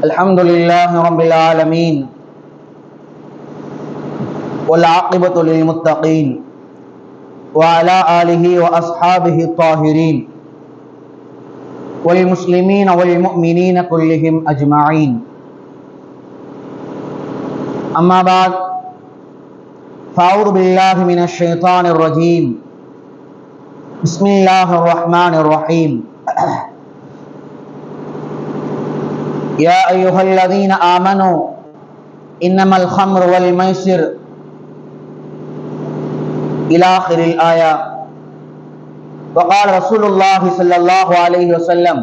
الحمد لله رب العالمين والعاقبة للمتقين وعلى آله وأصحابه الطاهرين والمسلمين والمؤمنين كلهم أجمعين. أما بعد، فأعوذ بالله من الشيطان الرجيم. بسم الله الرحمن الرحيم. يا أيها الذين آمنوا إنما الخمر والميسر إلى آخر الآية. وقال رسول الله صلى الله عليه وسلم: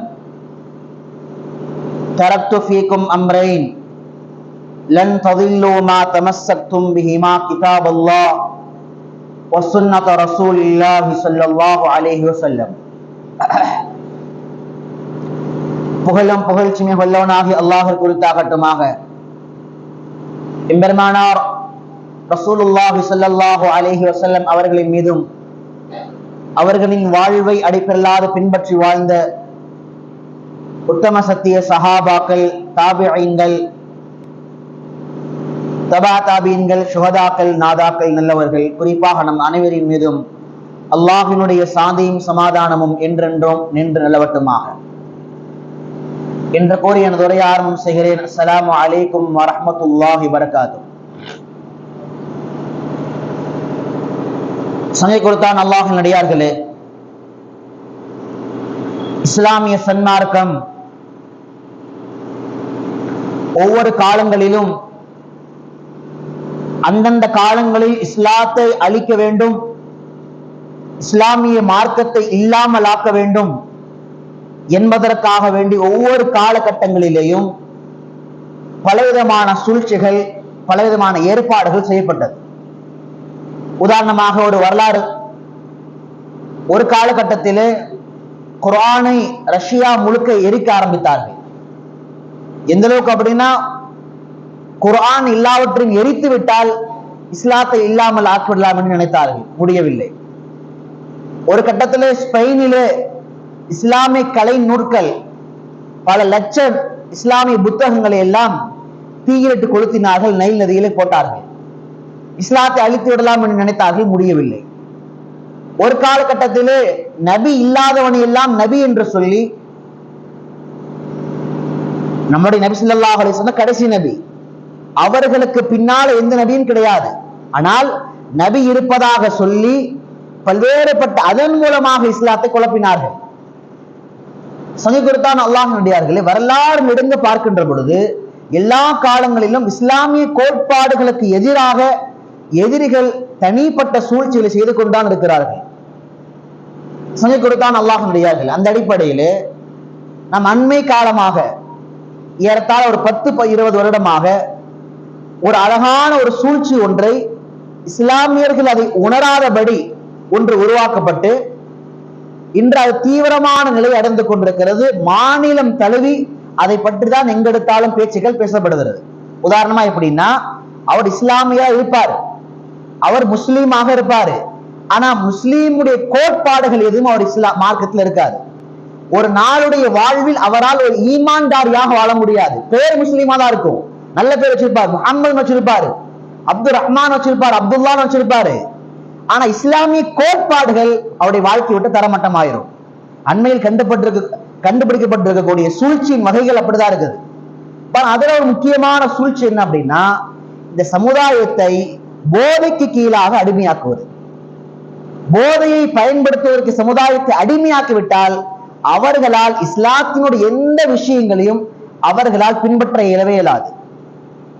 تركت فيكم أمرين لن تضلوا ما تمسكتم بهما كتاب الله وسنة رسول الله صلى الله عليه وسلم. புகழும் புகழ்ச்சிமை வல்லவனாகி அல்லாஹ் குறித்தாகட்டுமாக. எம்பெருமானார் ரசூலுல்லாஹி ஸல்லல்லாஹு அலைஹி வஸல்லம் அவர்களின் மீதும் அவர்களின் வாழ்வை அடிப்படையில்லாது பின்பற்றி வாழ்ந்த உத்தம சத்திய சஹாபாக்கள், தாபிஈன்கள், தபா தாபீன்கள், சுஹதாக்கள், நாதாக்கள், நல்லவர்கள், குறிப்பாக நம் அனைவரின் மீதும் அல்லாஹ்வினுடைய சாந்தியும் சமாதானமும் என்றென்றும் நின்று நிலவட்டுமாக என்று கூறி எனது உரையை ஆரம்பம் செய்கிறேன். அஸ்ஸலாமு அலைக்கும் வரஹ்மத்துல்லாஹி வபரகாத்துஹு. சங்கை கொடுத்தான் அல்லாஹ்வின் அடியார்களே, இஸ்லாமிய சன்மார்க்கம் ஒவ்வொரு காலங்களிலும் அந்தந்த காலங்களில் இஸ்லாத்தை அழிக்க வேண்டும், இஸ்லாமிய மார்க்கத்தை இல்லாமல் ஆக்க வேண்டும் என்பதற்காக வேண்டி ஒவ்வொரு காலகட்டங்களிலேயும் பலவிதமான சூழ்ச்சிகள், பலவிதமான ஏற்பாடுகள் செய்யப்பட்டது. உதாரணமாக ஒரு வரலாறு, ஒரு காலகட்டத்திலே குர்ஆனை ரஷ்யா முழுக்க எரிக்க ஆரம்பித்தார்கள். எந்த அளவுக்கு அப்படின்னா, குர்ஆன் எல்லாவற்றையும் எரித்து விட்டால் இஸ்லாத்தை இல்லாமல் ஆக்கிவிடலாம் என்று நினைத்தார்கள். முடியவில்லை. ஒரு கட்டத்திலே ஸ்பெயினிலே இஸ்லாமிய கலை நூற்கள், பல லட்சம் இஸ்லாமிய புத்தகங்களை எல்லாம் தீயிலிட்டு கொளுத்தினார்கள், நைல் நதியிலே போட்டார்கள். இஸ்லாத்தை அழித்து விடலாம் என்று நினைத்தார்கள். முடியவில்லை. ஒரு காலகட்டத்திலே நபி இல்லாதவனை எல்லாம் நபி என்று சொல்லி, நம்முடைய நபி ஸல்லல்லாஹு அலைஹி வஸல்லம் கடைசி நபி, அவர்களுக்கு பின்னால் எந்த நபியும் கிடையாது. ஆனால் நபி இருப்பதாக சொல்லி பல்வேறுபட்ட அதன் மூலமாக இஸ்லாத்தை குழப்பினார்கள். சங்கை கொடுத்தான் அல்லாஹ்வின் அடியார்களே, வரலாறு நெடுங்க பார்க்கின்ற பொழுது எல்லா காலங்களிலும் இஸ்லாமிய கோட்பாடுகளுக்கு எதிராக எதிரிகள் தனிப்பட்ட சூழ்ச்சிகளை செய்து கொண்டுதான் இருக்கிறார்கள். சங்கை கொடுத்தான் அல்லாஹ்வின் அடியார்களே, அந்த அடிப்படையிலே நம் அண்மை காலமாக ஏறத்தாழ ஒரு 10-20 வருடமாக ஒரு அழகான ஒரு சூழ்ச்சி ஒன்றை, இஸ்லாமியர்கள் அதை உணராதபடி ஒன்று உருவாக்கப்பட்டு இன்று அது தீவிரமான நிலை அடைந்து கொண்டிருக்கிறது. மாநிலம் தழுவி அதை பற்றி தான் எங்கெடுத்தாலும் பேச்சுக்கள் பேசப்படுகிறது. உதாரணமா எப்படின்னா, அவர் இஸ்லாமியா இருப்பார், அவர் முஸ்லீமாக இருப்பாரு, ஆனா முஸ்லீமுடைய கோட்பாடுகள் எதுவும் அவர் இஸ்லாம் மார்க்கத்தில் இருக்காது. ஒரு நாளுடைய வாழ்வில் அவரால் ஒரு ஈமான்தாரியாக வாழ முடியாது. பேர் முஸ்லீமா தான் இருக்கும், நல்ல பேர் வச்சிருப்பார், முஹம்மது வச்சிருப்பாரு, அப்துல் ரஹ்மான் வச்சிருப்பாரு, அப்துல்லான்னு வச்சிருப்பாரு. ஆனா இஸ்லாமிய கோட்பாடுகள் அவருடைய வாழ்க்கை விட்டு தரமட்டமாயிரும். அண்மையில் கண்டுபிடிக்கப்பட்டிருக்கக்கூடிய சூழ்ச்சியின் வகைகள் அப்படிதான் இருக்குது. அதுல ஒரு முக்கியமான சூழ்ச்சி என்ன அப்படின்னா, இந்த சமுதாயத்தை போதைக்கு கீழாக அடிமையாக்குவது. போதையை பயன்படுத்துவதற்கு சமுதாயத்தை அடிமையாக்கிவிட்டால் அவர்களால் இஸ்லாத்தினுடைய எந்த விஷயங்களையும் அவர்களால் பின்பற்ற இயலவே இயலாது.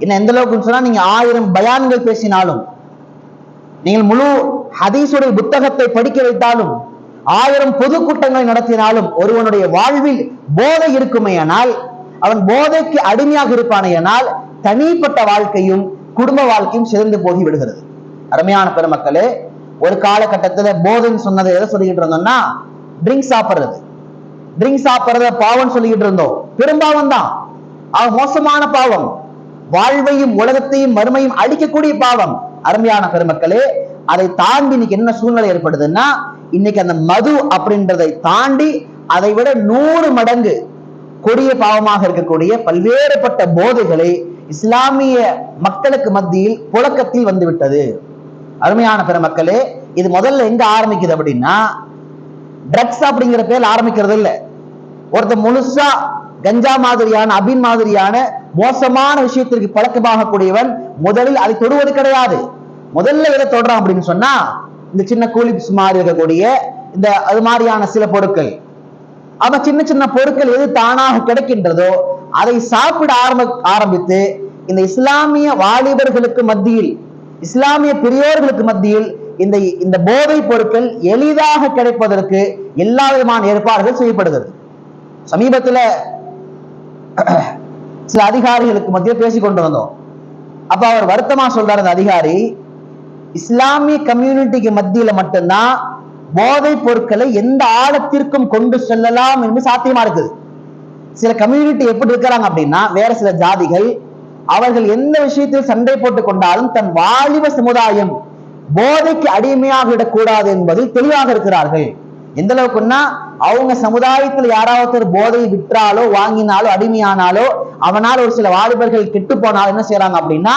என்ன எந்த அளவுக்கு சொன்னா, நீங்க 1000 பயான்கள் பேசினாலும், நீங்கள் முழு ஹதீஸுடைய புத்தகத்தை படிக்க வைத்தாலும், 1000 பொதுக்கூட்டங்களை நடத்தினாலும், ஒருவனுடைய வாழ்வில் போதை இருக்குமேயானால், அவன் போதைக்கு அடிமையாக இருப்பானேயானால் தனிப்பட்ட வாழ்க்கையும் குடும்ப வாழ்க்கையும் சிறந்து போகி விடுகிறது. அருமையான பெருமக்களே, ஒரு காலகட்டத்தில் போதைன்னு சொன்னதை எதை சொல்லிக்கிட்டு இருந்தோம்னா, ட்ரிங்க் சாப்பிடுறது. ட்ரிங்க் சாப்பிடுறத பாவம் சொல்லிக்கிட்டு இருந்தோம். பெரும்பாவம் தான், மோசமான பாவம், வாழ்வையும் உலகத்தையும் மறுமையும் அழிக்கக்கூடிய பாவம். அருமையான பெருமக்களே, அதை தாண்டி இன்னைக்கு என்ன சூழ்நிலை ஏற்படுதுன்னா, இன்னைக்கு அந்த மது அப்படின்றதை தாண்டி அதை விட 100 மடங்கு கொடிய பாவமாக இருக்கக்கூடிய பல்வேறுபட்ட போதைகளை இஸ்லாமிய மக்களுக்கு மத்தியில் புழக்கத்தில் வந்துவிட்டது. அருமையான பெருமக்களே, இது முதல்ல எங்க ஆரம்பிக்குது அப்படின்னா, ட்ரக்ஸ் அப்படிங்கிற பேர்ல ஆரம்பிக்கிறது இல்ல. ஒருத்தர் முழுசா கஞ்சா மாதிரியான அபின் மாதிரியான மோசமான விஷயத்திற்கு பழக்கமாக கூடியவன் முதலில் அதை தொடுவது கிடையாது. முதல்ல எதை தொடுறான் அப்படின்னு சொன்னா, இந்த சின்ன கூலிப்ஸ் மாதிரி இருக்கக்கூடிய இந்த அது மாதிரியான சில பொருட்கள். அவன் சின்ன சின்ன பொருட்கள் எது தானாக கிடைக்கின்றதோ அதை சாப்பிட ஆரம்பித்து இந்த இஸ்லாமிய வாலிபர்களுக்கு மத்தியில், இஸ்லாமிய பெரியோர்களுக்கு மத்தியில் இந்த போதை பொருட்கள் எளிதாக கிடைப்பதற்கு எல்லா விதமான ஏற்பாடுகள் செய்யப்படுகிறது. சமீபத்தில் சில அதிகாரிகளுக்கு மத்தியில் பேசிக் கொண்டு வந்தோம். அப்ப அவர் வருத்தமா சொல்றாரு, அந்த அதிகாரி, இஸ்லாமிய கம்யூனிட்டிக்கு மத்தியில மட்டும்தான் போதை பொருட்களை எந்த ஆழத்திற்கும் கொண்டு செல்லலாம் என்று சாத்தியமா இருக்குது. சில கம்யூனிட்டி எப்படி இருக்கிறாங்க அப்படின்னா, வேற சில ஜாதிகள் அவர்கள் எந்த விஷயத்தில் சண்டை போட்டுக் கொண்டாலும் தன் வாலிப சமுதாயம் போதைக்கு அடிமையாக விடக்கூடாது என்பதில் தெளிவாக இருக்கிறார்கள். எந்த அளவுக்குன்னா, அவங்க சமுதாயத்தில் யாராவது ஒரு போதையை விற்றாலோ வாங்கினாலோ அடிமையானாலோ அவனால் ஒரு சில வாலிபர்கள் கெட்டு போனாலும் என்ன செய்யறாங்க அப்படின்னா,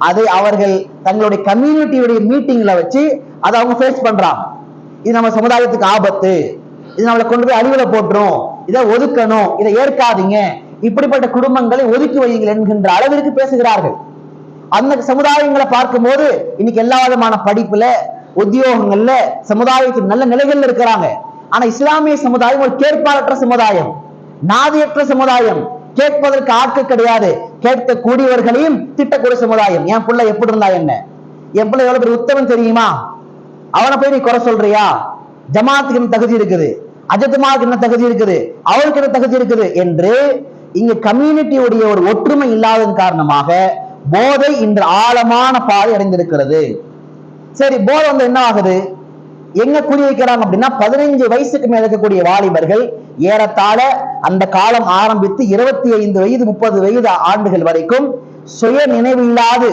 அதை அவர்கள் தங்களுடைய கம்யூனிட்டியுடைய மீட்டிங்ல வச்சு அதை அவங்க ஃபேஸ் பண்றாங்க. இது நம்ம சமுதாயத்துக்கு ஆபத்து, இது நம்மளை கொண்டு போய் அழிவுல போட்டுரும், இதை ஒதுக்கணும், இதை ஏற்காதீங்க, இப்படிப்பட்ட குடும்பங்களை ஒதுக்கி வையுங்கள் என்கின்ற அளவிற்கு பேசுகிறார்கள். அந்த சமுதாயங்களை பார்க்கும் போது இன்னைக்கு எல்லா விதமான படிப்புல, உத்தியோகங்கள்ல, சமுதாயத்தில் நல்ல நிலைகள்ல இருக்கிறாங்க. ஆனா இஸ்லாமிய சமுதாயம் ஒரு கேட்பாளற்ற சமுதாயம், நாதியற்ற சமுதாயம், கேட்பதற்கு ஆட்கள் கிடையாது, கேட்கக்கூடியவர்களையும் திட்டக்கூடிய சமுதாயம். என் பிள்ளை எப்படி இருந்தா என்ன, என் பிள்ளை எவ்வளவு பெரிய உத்தமன் தெரியுமா, அவனை போய் நீ குறை சொல்றியா, ஜமாத்துக்கு என்ன தகுதி இருக்குது, அஜத்துமாவுக்கு என்ன தகுதி இருக்குது, அவருக்கு என்ன தகுதி இருக்குது என்று இங்க கம்யூனிட்டியுடைய ஒரு ஒற்றுமை இல்லாததன் காரணமாக போதை இன்று ஆழமான பாதை அடைந்திருக்கிறது. சரி, போதை வந்து என்ன ஆகுது, எங்க குறி வைக்கிறாங்க அப்படின்னா, 15 வயசுக்கு மேல இருக்கக்கூடிய வாலிபர்கள் ஏறத்தாழ அந்த காலம் ஆரம்பித்து 25 வயது 30 வயது ஆண்டுகள் வரைக்கும் சுய நினைவில்லாது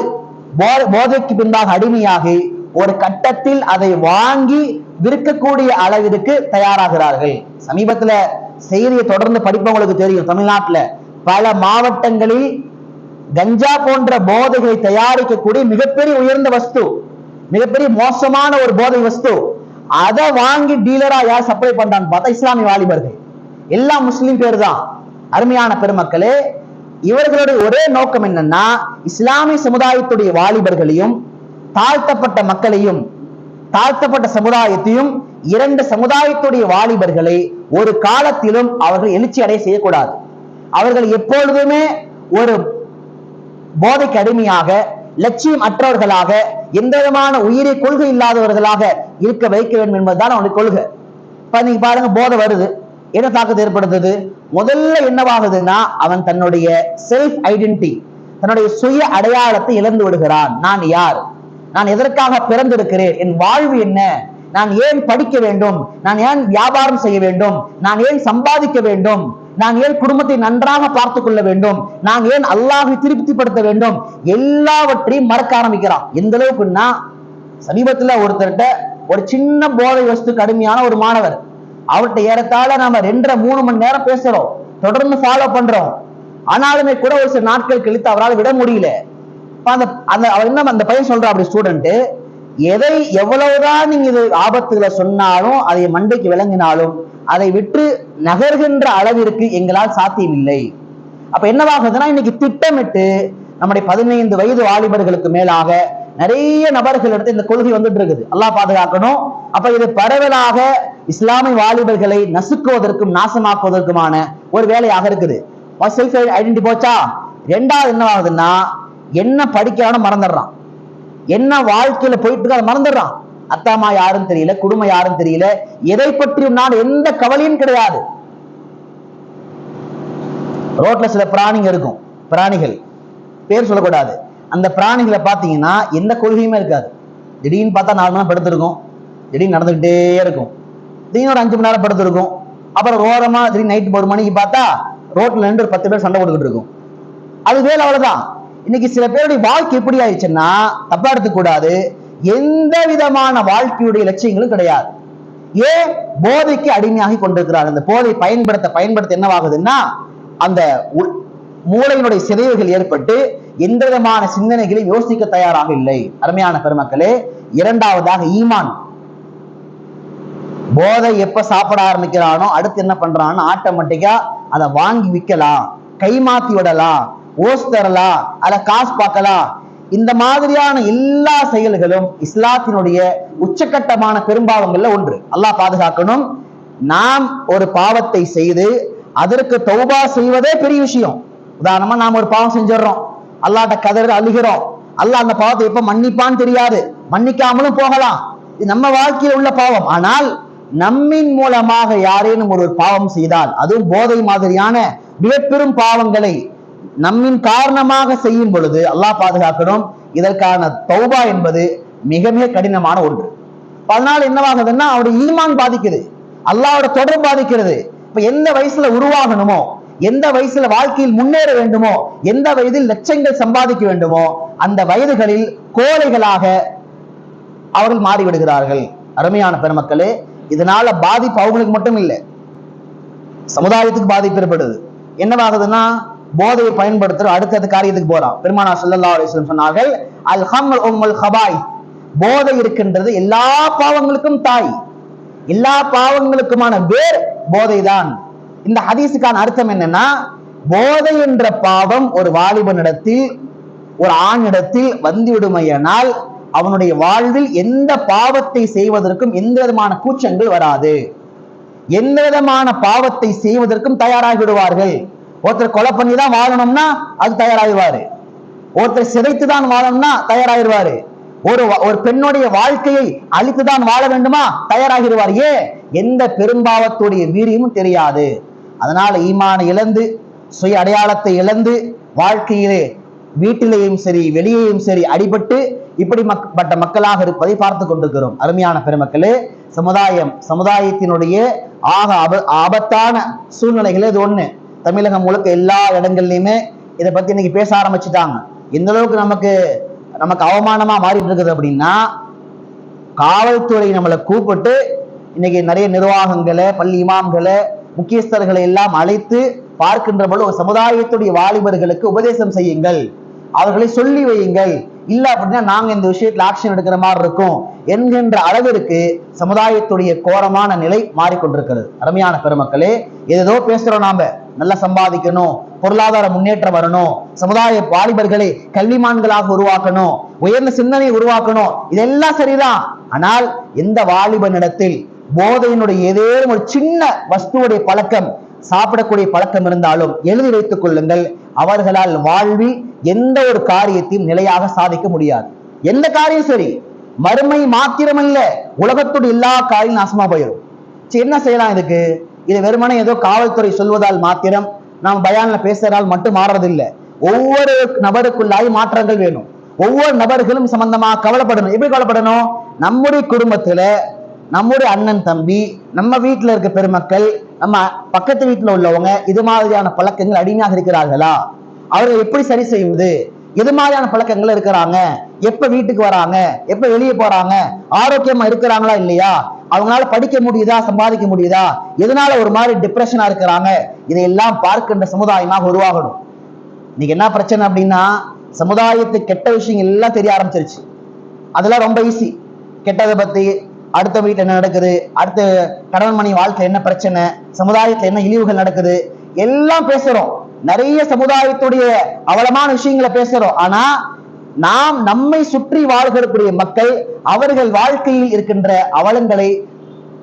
போதைக்கு பின்பாக அடிமையாகி ஒரு கட்டத்தில் அதை வாங்கி விற்கக்கூடிய அளவிற்கு தயாராகிறார்கள். சமீபத்துல செய்தியை தொடர்ந்து படிப்பவங்களுக்கு தெரியும், தமிழ்நாட்டுல பல மாவட்டங்களில் கஞ்சா போன்ற போதைகளை தயாரிக்கக்கூடிய மிகப்பெரிய உயர்ந்த வஸ்து, மிகப்பெரிய மோசமான ஒரு போதை வஸ்து, அதை வாங்கி டீலரா யார் சப்ளை பண்றான்னு பார்த்தா இஸ்லாமிய வாலிபர்கள். எல்லாம் முஸ்லிம் பேர் தான். அருமையான பெருமக்களே, இவர்களுடைய ஒரே நோக்கம் என்னன்னா, இஸ்லாமிய சமுதாயத்துடைய வாலிபர்களையும் தாழ்த்தப்பட்ட மக்களையும் தாழ்த்தப்பட்ட சமுதாயத்தையும், 2 சமுதாயத்துடைய வாலிபர்களை ஒரு காலத்திலும் அவர்கள் எழுச்சி அடைய செய்யக்கூடாது. அவர்கள் எப்பொழுதுமே ஒரு போதைக்கு அடிமையாக, லட்சியம் அற்றவர்களாக, எந்த விதமான உயிரை கொள்கை இல்லாதவர்களாக இருக்க வைக்க வேண்டும் என்பதுதான் அவனுடைய கொள்கை. இப்ப நீங்க பாருங்க, போதை வருது, என்ன தாக்கத்தை ஏற்படுத்துது? முதல்ல என்னவாகுதுன்னா, அவன் தன்னுடைய செல்ஃப் ஐடென்டிட்டி, தன்னுடைய சுய அடையாளத்தை இழந்து விடுகிறான். நான் யார், நான் எதற்காக பிறந்திருக்கிறேன், என் வாழ்வு என்ன, நான் ஏன் படிக்க வேண்டும், நான் ஏன் வியாபாரம் செய்ய வேண்டும், நான் ஏன் சம்பாதிக்க வேண்டும், நான் ஏன் குடும்பத்தை நன்றாக பார்த்துக் கொள்ள வேண்டும், நான் ஏன் அல்லாஹை திருப்திப்படுத்த வேண்டும், எல்லாவற்றையும் மறக்க ஆரம்பிக்கிறான். எந்த அளவுக்குன்னா, சமீபத்துல ஒருத்தர்கிட்ட ஒரு சின்ன போதை வஸ்து கடுமையான ஒரு மாணவர், அவர்கிட்ட ஏறத்தாழ நாம 2.5-3 மணி நேரம் பேசுறோம், தொடர்ந்து ஃபாலோ பண்றோம். ஆனாலுமே கூட ஒரு சில நாட்கள் கழித்து அவரால் விட முடியல. அந்த பையன் சொல்ற, அப்படி ஸ்டூடெண்ட், எதை எவ்வளவுதான் நீங்க இது ஆபத்துகளை சொன்னாலும், அதை மண்டைக்கு விளங்கினாலும் அதை விட்டு நகர்கின்ற அளவிற்கு எங்களால் சாத்தியம் இல்லை. அப்ப என்னவாகுதுன்னா, இன்னைக்கு திட்டமிட்டு நம்முடைய 15 வயது வாலிபர்களுக்கு மேலாக நிறைய நபர்கள் எடுத்து இந்த கொள்கை வந்துட்டு இருக்குது. அல்லாஹ் பாதுகாக்கணும். அப்ப இது பரவலாக இஸ்லாமிய வாலிபர்களை நசுக்குவதற்கும் நாசமாக்குவதற்குமான ஒரு வேலையாக இருக்குது. செல்ஃப் ஐடென்டிட்டி போச்சா. 2வது என்னவாகுதுன்னா, என்ன படிக்கிறான்னு மறந்துடுறான், என்ன வாழ்க்கையில போயிட்டு இருக்க மறந்துடுறான். அத்தாமா யாரும் தெரியல, குடும்பம் யாரும் தெரியல, எதை பற்றியும் நான் எந்த கவலையும் கிடையாது. ரோட்ல சில பிராணிங்க இருக்கும், பிராணிகள் பேர் சொல்லக்கூடாது. அந்த பிராணிகளை பார்த்தீங்கன்னா எந்த கொள்கையுமே இருக்காது. திடீர்னு பார்த்தா 4 மணி நேரம் படுத்திருக்கும், திடீர்னு நடந்துகிட்டே இருக்கும், திடீர்னு ஒரு 5 மணி நேரம் படுத்திருக்கும், அப்புறம் ஓரமா திடீர்னு நைட்டு 1 மணிக்கு பார்த்தா ரோட்ல நின்று 10 பேர் சண்டை போட்டுக்கிட்டு இருக்கும். அது வேலை, அவ்வளவுதான். இன்னைக்கு சில பேருடைய வாழ்க்கை எப்படி ஆயிடுச்சுன்னா, தப்பா எடுத்துக்கூடாது, எந்த விதமான வாழ்க்கையுடைய லட்சியங்களும் கிடையாது. ஏன்? போதைக்கு அடிமையாகி கொண்டிருக்கிறார். அந்த போதை பயன்படுத்த என்னவாகுதுன்னா அந்த மூளையினுடைய சிதைவுகள் ஏற்பட்டு எந்த விதமான சிந்தனைகளை யோசிக்க தயாராக இல்லை. அருமையான பெருமக்களே, இரண்டாவதாக ஈமான். போதை எப்ப சாப்பிட ஆரம்பிக்கிறானோ அடுத்து என்ன பண்றான்னு ஆட்டோமேட்டிக்கா அதை வாங்கி விற்கலாம், கைமாத்தி விடலாம், ஓஸ் தரலாம், அதை காசு பார்க்கலாம். இந்த மாதிரியான எல்லா செயல்களும் இஸ்லாத்தினுடைய உச்சகட்டமான பெரும்பாவங்கள்ல ஒன்று. அல்லாஹ் பாதுகாக்கணும். நாம் ஒரு பாவத்தை செய்து அதற்கு தௌபா செய்வதே பெரிய விஷயம். உதாரணமா நாம் ஒரு பாவம் செஞ்சிடறோம், அல்லாஹ்ட்ட கதறி அழுகிறோம், அல்லாஹ் அந்த பாவத்தை எப்ப மன்னிப்பான்னு தெரியாது, மன்னிக்காமலும் போகலாம், இது நம்ம வாழ்க்கையில் உள்ள பாவம். ஆனால் நம்மின் மூலமாக யாரேனும் ஒரு பாவம் செய்தால், அதுவும் போதை மாதிரியான மிகப்பெரும் பாவங்களை நம்மின் காரணமாக செய்யும் பொழுது அல்லாஹ் பாதுகாக்கணும், இதற்கான தௌபா என்பது மிக மிக கடினமான ஒன்று. அதனால என்னவாகுதுன்னா அவருடைய ஈமான் பாதிக்குது, அல்லாஹ்வோட தொடர்பு பாதிக்கிறது. இப்ப எந்த வயசுல உருவாகணுமோ, எந்த வயசுல வாழ்க்கையில் முன்னேற வேண்டுமோ, எந்த வயதில் லட்சங்கள் சம்பாதிக்க வேண்டுமோ அந்த வயதுகளில் கோழைகளாக அவர்கள் மாறிவிடுகிறார்கள். அருமையான பெருமக்களே, இதனால பாதிப்பு அவங்களுக்கு மட்டும் இல்லை, சமுதாயத்துக்கு பாதிப்பு ஏற்படுது. என்னவாகுதுன்னா போதையை பயன்படுத்துற அடுத்த காரியத்துக்கு போறான். பெருமானார் ஸல்லல்லாஹு அலைஹி வஸல்லம் சொன்னார்கள், அல் ஹம்ரு உம்முல் ஹபாய், போதை இருக்கின்றது எல்லா பாவங்களுக்கும் தாய், எல்லா பாவங்களுக்குமான வேர் போதைதான். இந்த ஹதீஸுக்கான அர்த்தம் என்னன்னா, போதை என்ற பாவம் ஒரு வாலிபனிடத்தில், ஒரு ஆணிடத்தில் வந்துவிடுமையானால் அவனுடைய வாழ்வில் எந்த பாவத்தை செய்வதற்கும் எந்த விதமான கூச்சங்கள் வராது, எந்த விதமான பாவத்தை செய்வதற்கும் தயாராகி விடுவார்கள். ஒருத்தர் கொலை பண்ணி தான் வாழணும்னா அது தயாராகிடுவாரு, ஒருத்தர் சிதைத்து தான் வாழணும்னா தயாராகிடுவாரு, ஒரு பெண்ணுடைய வாழ்க்கையை அழித்துதான் வாழ வேண்டுமா தயாராகிடுவார். ஏன்? எந்த பெரும்பாவத்துடைய வீரியமும் தெரியாது. அதனால ஈமானை இழந்து, சுய அடையாளத்தை இழந்து, வாழ்க்கையிலே வீட்டிலேயும் சரி வெளியேயும் சரி அடிபட்டு இப்படிப்பட்ட மக்களாக இருப்பதை பார்த்து கொண்டிருக்கிறோம். அருமையான பெருமக்களே, சமுதாயத்தினுடைய ஆபத்தான சூழ்நிலைகளே இது ஒண்ணு. தமிழகம் முழுக்க எல்லா இடங்கள்லயுமே இதை பத்தி இன்னைக்கு பேச ஆரம்பிச்சுட்டாங்க. எந்த அளவுக்கு நமக்கு அவமானமா மாறிட்டு இருக்குது அப்படின்னா, காவல்துறை நம்மளை கூப்பிட்டு இன்னைக்கு நிறைய நிர்வாகங்களை, பள்ளி இமாம்களை, முக்கியஸ்தர்களை எல்லாம் அழைத்து பார்க்கின்ற பொழுது ஒரு சமுதாயத்துடைய வாலிபர்களுக்கு உபதேசம் செய்யுங்கள், அவர்களை சொல்லி வையுங்கள், இல்ல அப்படின்னா நாங்க இந்த விஷயத்துல ஆக்ஷன் எடுக்கிற மாதிரி இருக்கும் என்கின்ற அளவிற்கு சமுதாயத்துடைய கோரமான நிலை மாறிக்கொண்டிருக்கிறது. அருமையான பெருமக்களே, ஏதோ பேசுறோம், நாம நல்லா சம்பாதிக்கணும், பொருளாதார முன்னேற்றம் வரணும், சமுதாய வாலிபர்களை கல்விமான்களாக உருவாக்கணும், உயர்ந்த சிந்தனையை உருவாக்கணும், இதெல்லாம் சரிதான். ஆனால் எந்த வாலிபனிடத்தில் போதையினுடைய ஏதேனும் ஒரு சின்ன வஸ்துவுடைய பழக்கம், சாப்பிடக்கூடிய பழக்கம் இருந்தாலும் எழுதி வைத்துக் கொள்ளுங்கள், அவர்களால் வாழ்வில் எந்த ஒரு காரியத்தையும் நிலையாக சாதிக்க முடியாது. எந்த காரியம் சரி, மறுமை மாத்திரமல்ல, உலகத்துடைய எல்லா காரியம் நாசமா போயிடும். என்ன செய்யலாம் இதுக்கு? இது வெறுமனே ஏதோ காவல்துறை சொல்வதால் மாத்திரம், நாம் பயான்ல பேசுறதால் மட்டும் மாறுறதில்லை. ஒவ்வொரு நபருக்குள்ளாய் மாற்றங்கள் வேணும். ஒவ்வொரு நபர்களும் சம்பந்தமாக கவலைப்படணும். எப்படி கவலைப்படணும்? நம்முடைய குடும்பத்துல, நம்முடைய அண்ணன் தம்பி, நம்ம வீட்டுல இருக்க பெருமக்கள், நம்ம பக்கத்து வீட்டுல உள்ளவங்க இது மாதிரியான பழக்கங்கள் அடிமையாக இருக்கிறார்களா? அவர்கள் எப்படி சரி செய்வது? எது மாதிரியான பழக்கங்கள் இருக்கிறாங்க? எப்ப வீட்டுக்கு வராங்க, எப்ப வெளியே போறாங்க, ஆரோக்கியமா இருக்கிறாங்களா இல்லையா, அவங்களால படிக்க முடியுதா, சம்பாதிக்க முடியுதா, எதனால ஒரு மாதிரி டிப்ரெஷனா இருக்கிறாங்க, இதையெல்லாம் பார்க்கின்ற சமுதாயமாக உருவாகணும். இன்னைக்கு என்ன பிரச்சனை அப்படின்னா, சமுதாயத்துக்கு கெட்ட விஷயங்கள் எல்லாம் தெரிய ஆரம்பிச்சிருச்சு. அதெல்லாம் ரொம்ப ஈஸி. கெட்டதை பத்தி, அடுத்த வீட்டுல என்ன நடக்குது, அடுத்த கணவன் மணி வாழ்க்கை என்ன பிரச்சனை, சமுதாயத்துல என்ன இழிவுகள் நடக்குது, எல்லாம் பேசுறோம். நிறைய சமுதாயத்துடைய அவலமான விஷயங்களை பேசுறோம். ஆனா நாம் நம்மை சுற்றி வாழ்கிறக்கூடிய மக்கள் அவர்கள் வாழ்க்கையில் இருக்கின்ற அவலங்களை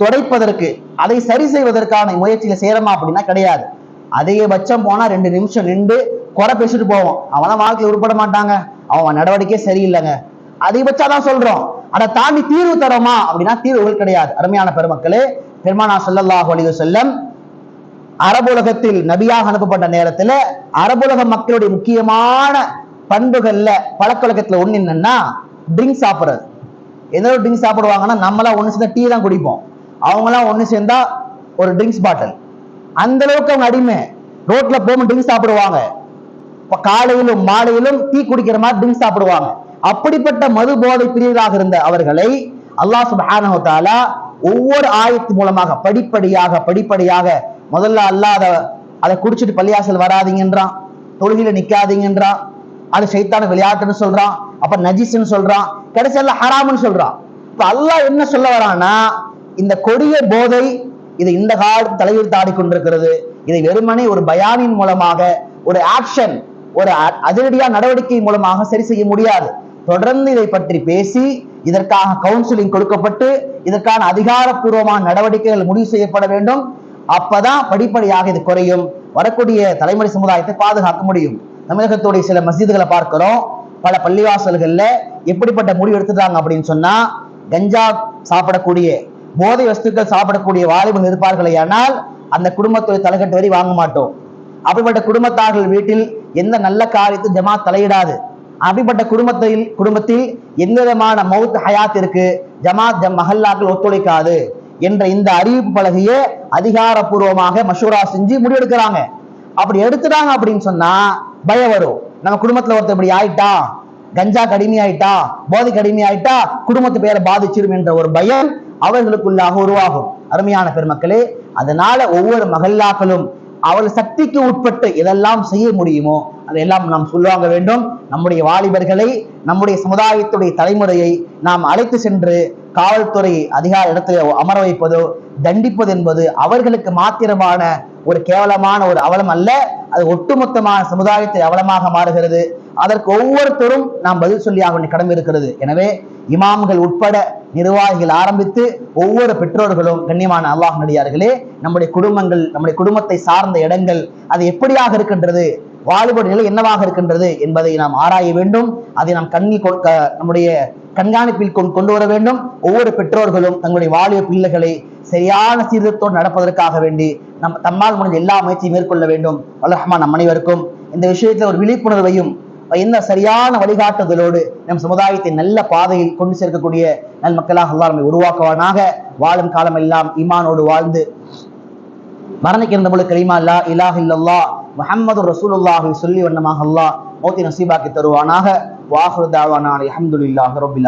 துடைப்பதற்கு, அதை சரி செய்வதற்கான முயற்சிகளை செய்யறோமா அப்படின்னா கிடையாது. அதிகபட்சம் போனா 2 நிமிஷம் நின்று குறை பேசிட்டு போவோம். அவன் வாழ்க்கையில் உருப்பட மாட்டாங்க, அவன் நடவடிக்கை சரியில்லைங்க, அதிகபட்சம் தான் சொல்றோம். அதை தாண்டி தீர்வு தரோமா அப்படின்னா தீர்வுகள் கிடையாது. அருமையான பெருமக்களே, பெருமானார் ஸல்லல்லாஹு அலைஹி வஸல்லம் அரபுலகத்தில் நபியாக அனுப்பப்பட்ட நேரத்துல அரபுலக மக்களுடைய முக்கியமான பண்புகள்ல பழக்க வழக்கத்துல ஒண்ணு என்னன்னா ட்ரிங்க் சாப்பிடுறது. ஏதோ ட்ரிங்க் சாப்பிடுவாங்கன்னா நம்மளாம் ஒண்ணு சேர்ந்தா டீ தான் குடிப்போம், அவங்களாம் ஒண்ணு சேர்ந்தா ஒரு ட்ரிங்க்ஸ் பாட்டில். அந்த அளவுக்கு அவங்க அடிமை. ரோட்ல போகும் ட்ரிங்க்ஸ் சாப்பிடுவாங்க, காலையிலும் மாலையிலும் டீ குடிக்கிற மாதிரி ட்ரிங்க்ஸ் சாப்பிடுவாங்க. அப்படிப்பட்ட மது போதை பிரியர்களாக இருந்த அவர்களை அல்லாஹ் சுப்ஹானஹு வ தஆலா ஒவ்வொரு ஆயத்து மூலமாக படிப்படியாக முதல்ல அல்லாஹ் அதை குடிச்சிட்டு பள்ளியாசல் வராதீங்கன்றான், தொழுகையில நிக்காதீங்கன்றான், அது ஷைத்தான விளையாட்டுன்னு சொல்றான், அப்ப நஜிஸ்ன்னு சொல்றான், கடைசியில ஹராம்னு சொல்றான். இப்ப அல்லாஹ் என்ன சொல்ல வரான்னா, இந்த கொடிய போதை இது இந்த காலம் தலையில் தாடி கொண்டிருக்கிறது. இதை வெறுமனே ஒரு பயானின் மூலமாக, ஒரு ஆக்ஷன், ஒரு அதிரடியா நடவடிக்கை மூலமாக சரி செய்ய முடியாது. தொடர்ந்து இதை பற்றி பேசி இதற்காக கவுன்சிலிங் கொடுக்கப்பட்டு இதற்கான அதிகாரப்பூர்வமான நடவடிக்கைகள் முடிவு செய்யப்பட வேண்டும். அப்பதான் படிப்படியாக இது குறையும், வரக்கூடிய தலைமுறை சமுதாயத்தை பாதுகாக்க முடியும். தமிழகத்துடைய சில மஸ்ஜிதுகளை பார்க்கிறோம், பல பள்ளிவாசல்கள்ல எப்படிப்பட்ட முடிவு எடுத்துட்டாங்க அப்படின்னு சொன்னா, கஞ்சா சாப்பிடக்கூடிய, போதை வஸ்துக்கள் சாப்பிடக்கூடிய வாலிபர்கள் இருப்பார்களே, ஆனால் அந்த குடும்பத்துடைய தலைக்கட்டு வரி வாங்க மாட்டோம். அப்படிப்பட்ட குடும்பத்தார்கள் வீட்டில் எந்த நல்ல காரியத்தை ஜமாத் தலையிடாது. அப்படிப்பட்ட குடும்பத்தில் எந்த விதமான மௌத் ஹயாத்திற்கு ஜமாத் மஹல்லாக்கள் ஒத்துழைக்காது என்ற இந்த அறிவிப்பு பலகையை அதிகாரப்பூர்வமாக மஷூரா செஞ்சு முடிவெடுக்கிறாங்க. அப்படி எடுத்துட்டாங்க அப்படின்னு சொன்னா பயம் வரும். நம்ம குடும்பத்துல ஒருத்தர் இப்படி ஆயிட்டா, கஞ்சா கடுமையாயிட்டா, போதை கடுமையாயிட்டா குடும்பத்து பேரை பாதிச்சிடும் என்ற ஒரு பயம் அவர்களுக்குள்ளாக உருவாகும். அருமையான பெருமக்களே, அதனால ஒவ்வொரு மஹல்லாக்களும் அவர்கள் சக்திக்கு உட்பட்டு எதெல்லாம் செய்ய முடியுமோ அதையெல்லாம் நாம் சொல்லுவாங்க வேண்டும். நம்முடைய வாலிபர்களை, நம்முடைய சமுதாயத்துடைய தலைமுறையை நாம் அழைத்து சென்று காவல்துறை அதிகார இடத்துல அமர வைப்பதோ தண்டிப்பது என்பது அவர்களுக்கு மாத்திரமான ஒரு கேவலமான ஒரு அவலம் அல்ல, அது ஒட்டுமொத்தமான சமுதாயத்தை அவலமாக மாறுகிறது. அதற்கு ஒவ்வொருத்தரும் நாம் பதில் சொல்லியாக வேண்டிய கடமை இருக்கிறது. எனவே இமாம்கள் உட்பட நிர்வாகிகள் ஆரம்பித்து ஒவ்வொரு பெற்றோர்களும், கண்ணியமான அல்லாஹ் நடிகார்களே, நம்முடைய குடும்பங்கள், நம்முடைய குடும்பத்தை சார்ந்த இடங்கள் அது எப்படியாக இருக்கின்றது, வாலிப நிலை என்னவாக இருக்கின்றது என்பதை நாம் ஆராய வேண்டும். அதை நாம் நம்முடைய கண்காணிப்பில் கொண்டு வர வேண்டும். ஒவ்வொரு பெற்றோர்களும் தங்களுடைய வாலிப பிள்ளைகளை சரியான சீர்திருத்தத்தோடு நடப்பதற்காக வேண்டி தம்மால் முடிஞ்ச எல்லா முயற்சியும் மேற்கொள்ள வேண்டும். வல்லரஹ்மான் நம் அனைவருக்கும் இந்த விஷயத்தில் ஒரு விழிப்புணர்வையும் இந்த சரியான வழிகாட்டுதலோடு நம் சமுதாயத்தை நல்ல பாதையில் கொண்டு சேர்க்கக்கூடிய நல் மக்களாக அல்லாஹ் நம்மை உருவாக்குவானாக. வாழும் காலம் எல்லாம் ஈமானோடு வாழ்ந்து மரணிக்கின்ற பொழுது கலிமா லா இலாஹ இல்லல்லாஹ் முஹம்மது ரசூலுல்லாஹி சொல்லி வண்ணமாக அல்லாஹ் மௌத்தை நசீபாக்கி தருவானாக. வாஹிரு தஅவானா அல்ஹம்துலில்லாஹி ரப்பில் ஆலமீன்.